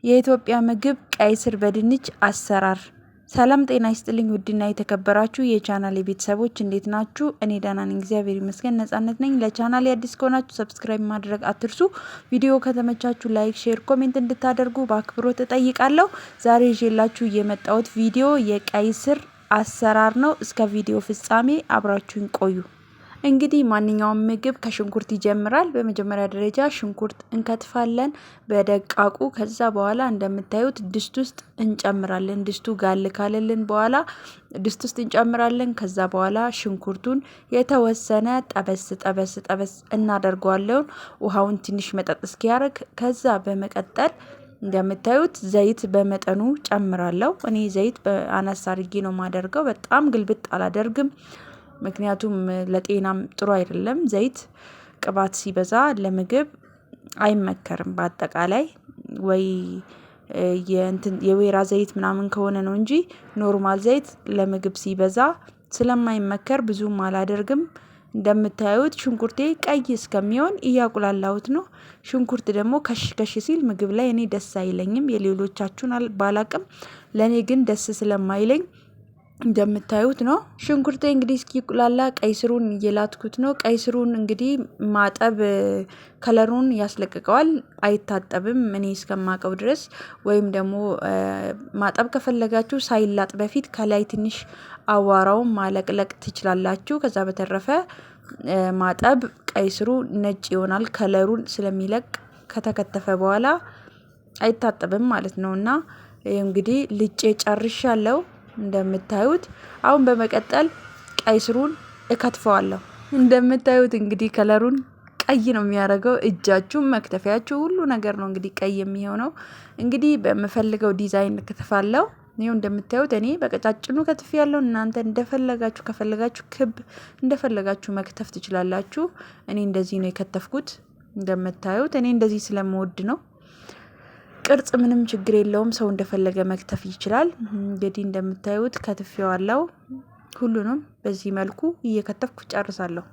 የኢትዮጵያ ምግብ ቀይ ስር በድንች አሰራር። ሰላም ጤና ይስጥልኝ ውድና የተከበራችሁ የቻናሌ ቤተሰቦች እንዴት ናችሁ? እኔ ደህና ነኝ፣ እግዚአብሔር ይመስገን። ነጻነት ነኝ። ለቻናሌ አዲስ ከሆናችሁ ሰብስክራይብ ማድረግ አትርሱ። ቪዲዮ ከተመቻችሁ ላይክ፣ ሼር፣ ኮሜንት እንድታደርጉ በአክብሮት እጠይቃለሁ። ዛሬ ይዤላችሁ የመጣሁት ቪዲዮ የቀይ ስር አሰራር ነው። እስከ ቪዲዮ ፍጻሜ አብራችሁን ቆዩ። እንግዲህ ማንኛውም ምግብ ከሽንኩርት ይጀምራል። በመጀመሪያ ደረጃ ሽንኩርት እንከትፋለን በደቃቁ። ከዛ በኋላ እንደምታዩት ድስት ውስጥ እንጨምራለን። ድስቱ ጋል ካለልን በኋላ ድስት ውስጥ እንጨምራለን። ከዛ በኋላ ሽንኩርቱን የተወሰነ ጠበስ እናደርገዋለን፣ ውሃውን ትንሽ መጠጥ እስኪያደርግ። ከዛ በመቀጠል እንደምታዩት ዘይት በመጠኑ ጨምራለሁ። እኔ ዘይት በአነስ አድርጌ ነው ማደርገው፣ በጣም ግልብጥ አላደርግም። ምክንያቱም ለጤናም ጥሩ አይደለም። ዘይት ቅባት ሲበዛ ለምግብ አይመከርም። በአጠቃላይ ወይ የወይራ ዘይት ምናምን ከሆነ ነው እንጂ ኖርማል ዘይት ለምግብ ሲበዛ ስለማይመከር ብዙም አላደርግም። እንደምታዩት ሽንኩርቴ ቀይ እስከሚሆን እያቁላላሁት ነው። ሽንኩርት ደግሞ ከሽ ሲል ምግብ ላይ እኔ ደስ አይለኝም። የሌሎቻችሁን ባላቅም ለእኔ ግን ደስ ስለማይለኝ እንደምታዩት ነው። ሽንኩርቴ እንግዲህ እስኪቁላላ ቀይ ስሩን እየላትኩት ነው። ቀይ ስሩን እንግዲህ ማጠብ ከለሩን ያስለቅቀዋል፣ አይታጠብም እኔ እስከማቀው ድረስ። ወይም ደግሞ ማጠብ ከፈለጋችሁ ሳይላጥ በፊት ከላይ ትንሽ አዋራውን ማለቅለቅ ትችላላችሁ። ከዛ በተረፈ ማጠብ ቀይ ስሩ ነጭ ይሆናል፣ ከለሩን ስለሚለቅ ከተከተፈ በኋላ አይታጠብም ማለት ነው። እና እንግዲህ ልጬ ጨርሻለሁ። እንደምታዩት አሁን በመቀጠል ቀይ ስሩን እከትፈዋለሁ። እንደምታዩት እንግዲህ ከለሩን ቀይ ነው የሚያደርገው። እጃችሁም መክተፊያችሁ ሁሉ ነገር ነው እንግዲህ ቀይ የሚሆነው። እንግዲህ በምፈልገው ዲዛይን እከትፋለሁ። ይኸው እንደምታዩት እኔ በቀጫጭኑ ከትፌያለሁ። እናንተ እንደፈለጋችሁ ከፈለጋችሁ ክብ እንደፈለጋችሁ መክተፍ ትችላላችሁ። እኔ እንደዚህ ነው የከተፍኩት። እንደምታዩት እኔ እንደዚህ ስለምወድ ነው። ቅርጽ ምንም ችግር የለውም፣ ሰው እንደፈለገ መክተፍ ይችላል። እንግዲህ እንደምታዩት ከትፌዋለሁ። ሁሉንም በዚህ መልኩ እየከተፍኩ ጨርሳለሁ።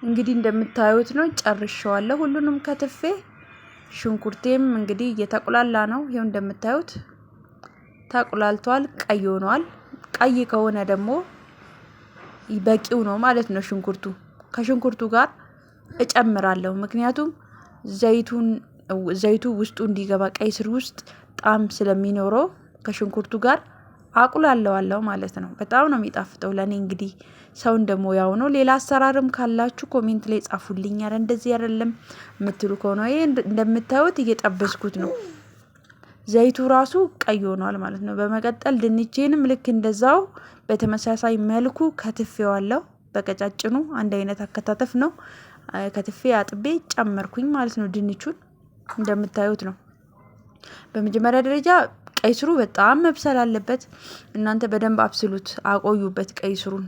እንግዲህ እንደምታዩት ነው ጨርሻዋለሁ ሁሉንም ከትፌ። ሽንኩርቴም እንግዲህ እየተቁላላ ነው። ይኸው እንደምታዩት ተቁላልቷል፣ ቀይ ሆኗል። ቀይ ከሆነ ደግሞ በቂው ነው ማለት ነው ሽንኩርቱ። ከሽንኩርቱ ጋር እጨምራለሁ፣ ምክንያቱም ዘይቱ ውስጡ እንዲገባ ቀይ ስር ውስጥ ጣዕም ስለሚኖረው ከሽንኩርቱ ጋር አቁላለዋለሁ ማለት ነው። በጣም ነው የሚጣፍጠው። ለኔ እንግዲህ ሰው እንደሞያው ነው። ሌላ አሰራርም ካላችሁ ኮሜንት ላይ ጻፉልኝ። አረ እንደዚህ አይደለም የምትሉ ከሆነ ይሄ እንደምታዩት እየጠበስኩት ነው። ዘይቱ ራሱ ቀይ ሆኗል ማለት ነው። በመቀጠል ድንቼንም ልክ እንደዛው በተመሳሳይ መልኩ ከትፌዋለሁ። በቀጫጭኑ አንድ አይነት አከታተፍ ነው። ከትፌ አጥቤ ጨመርኩኝ ማለት ነው። ድንቹን እንደምታዩት ነው። በመጀመሪያ ደረጃ ቀይ ስሩ በጣም መብሰል አለበት። እናንተ በደንብ አብስሉት፣ አቆዩበት። ቀይ ስሩን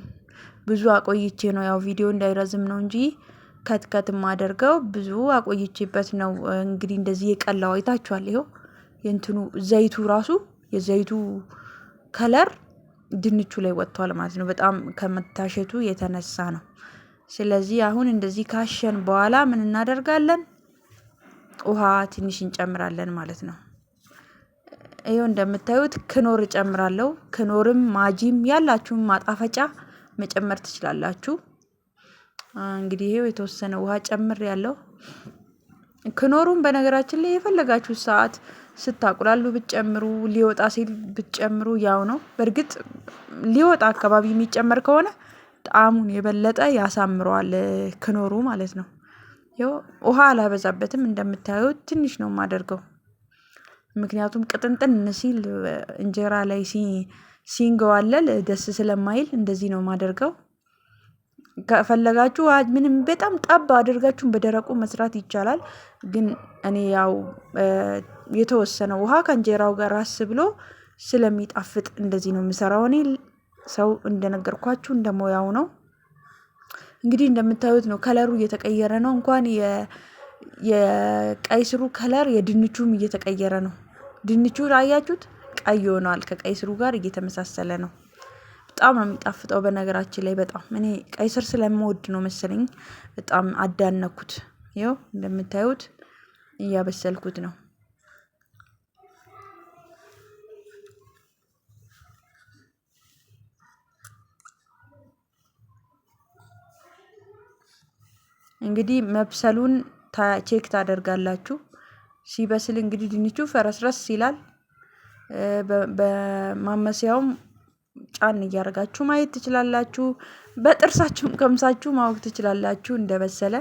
ብዙ አቆይቼ ነው፣ ያው ቪዲዮ እንዳይረዝም ነው እንጂ ከትከት ማደርገው ብዙ አቆይቼበት ነው። እንግዲህ እንደዚህ የቀላው አይታችኋል። ይኸው የእንትኑ ዘይቱ ራሱ የዘይቱ ከለር ድንቹ ላይ ወጥቷል ማለት ነው። በጣም ከመታሸቱ የተነሳ ነው። ስለዚህ አሁን እንደዚህ ካሸን በኋላ ምን እናደርጋለን? ውሃ ትንሽ እንጨምራለን ማለት ነው። ይኸው እንደምታዩት ክኖር እጨምራለሁ። ክኖርም ማጂም ያላችሁም ማጣፈጫ መጨመር ትችላላችሁ። እንግዲህ ይሄው የተወሰነ ውሃ ጨምሬያለሁ። ክኖሩን በነገራችን ላይ የፈለጋችሁ ሰዓት ስታቁላሉ ብትጨምሩ፣ ሊወጣ ሲል ብትጨምሩ ያው ነው። በእርግጥ ሊወጣ አካባቢ የሚጨመር ከሆነ ጣዕሙን የበለጠ ያሳምረዋል ክኖሩ ማለት ነው። ያው ውሃ አላበዛበትም። እንደምታዩት ትንሽ ነው የማደርገው፣ ምክንያቱም ቅጥንጥን ሲል እንጀራ ላይ ሲንገዋለል ደስ ስለማይል እንደዚህ ነው የማደርገው። ከፈለጋችሁ ምንም በጣም ጠብ አድርጋችሁን በደረቁ መስራት ይቻላል። ግን እኔ ያው የተወሰነ ውሃ ከእንጀራው ጋር ራስ ብሎ ስለሚጣፍጥ እንደዚህ ነው የምሰራው። እኔ ሰው እንደነገርኳችሁ እንደሞያው ነው። እንግዲህ እንደምታዩት ነው ከለሩ እየተቀየረ ነው። እንኳን የቀይ ስሩ ከለር የድንቹም እየተቀየረ ነው። ድንቹ አያችሁት? ቀይ ሆኗል። ከቀይ ስሩ ጋር እየተመሳሰለ ነው። በጣም ነው የሚጣፍጠው። በነገራችን ላይ በጣም እኔ ቀይ ስር ስለምወድ ነው መሰለኝ በጣም አዳነኩት። ይኸው እንደምታዩት እያበሰልኩት ነው። እንግዲህ መብሰሉን ቼክ ታደርጋላችሁ። ሲበስል እንግዲህ ድንቹ ፈረስረስ ይላል። በማመሲያውም ጫን እያደረጋችሁ ማየት ትችላላችሁ። በጥርሳችሁም ቀምሳችሁ ማወቅ ትችላላችሁ እንደበሰለ።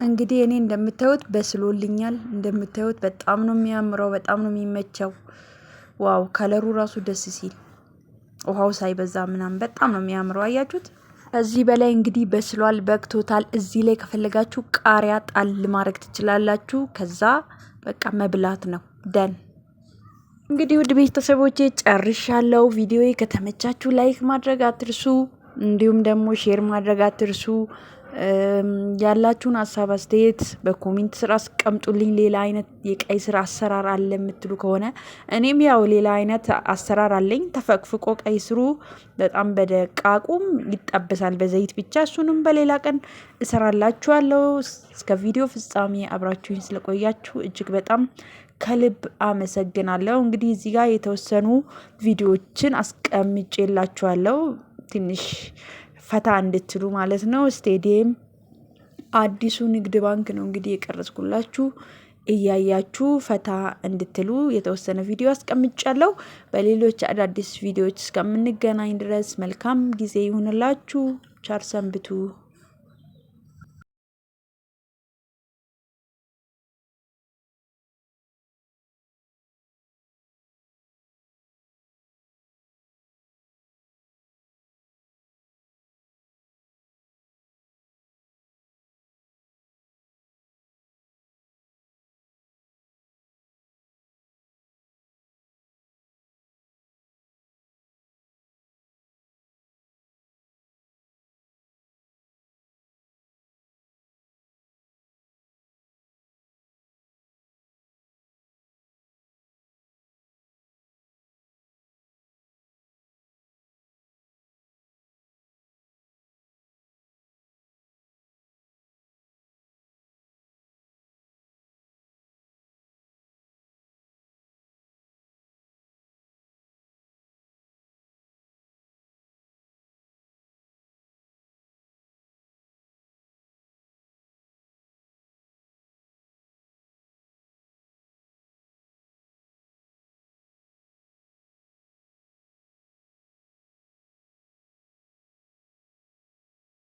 እንግዲህ እኔ እንደምታዩት በስሎልኛል። እንደምታዩት በጣም ነው የሚያምረው፣ በጣም ነው የሚመቸው። ዋው ከለሩ ራሱ ደስ ሲል ውሃው ሳይበዛ ምናምን በጣም ነው የሚያምረው። አያችሁት? ከዚህ በላይ እንግዲህ በስሏል፣ በቅቶታል። እዚህ ላይ ከፈለጋችሁ ቃሪያ ጣል ማድረግ ትችላላችሁ። ከዛ በቃ መብላት ነው። ደን እንግዲህ ውድ ቤተሰቦቼ ጨርሻለሁ። ቪዲዮ ከተመቻችሁ ላይክ ማድረግ አትርሱ፣ እንዲሁም ደግሞ ሼር ማድረግ አትርሱ። ያላችሁን ሀሳብ አስተያየት በኮሜንት ስር አስቀምጡልኝ። ሌላ አይነት የቀይ ስር አሰራር አለ የምትሉ ከሆነ እኔም ያው ሌላ አይነት አሰራር አለኝ። ተፈቅፍቆ ቀይ ስሩ በጣም በደቃቁም ይጠበሳል በዘይት ብቻ። እሱንም በሌላ ቀን እሰራላችኋለሁ። እስከ ቪዲዮ ፍጻሜ አብራችሁኝ ስለቆያችሁ እጅግ በጣም ከልብ አመሰግናለሁ። እንግዲህ እዚህ ጋር የተወሰኑ ቪዲዮዎችን አስቀምጬላችኋለሁ ትንሽ ፈታ እንድትሉ ማለት ነው። ስቴዲየም አዲሱ ንግድ ባንክ ነው እንግዲህ የቀረጽኩላችሁ። እያያችሁ ፈታ እንድትሉ የተወሰነ ቪዲዮ አስቀምጫለሁ። በሌሎች አዳዲስ ቪዲዮዎች እስከምንገናኝ ድረስ መልካም ጊዜ ይሁንላችሁ። ቸር ሰንብቱ።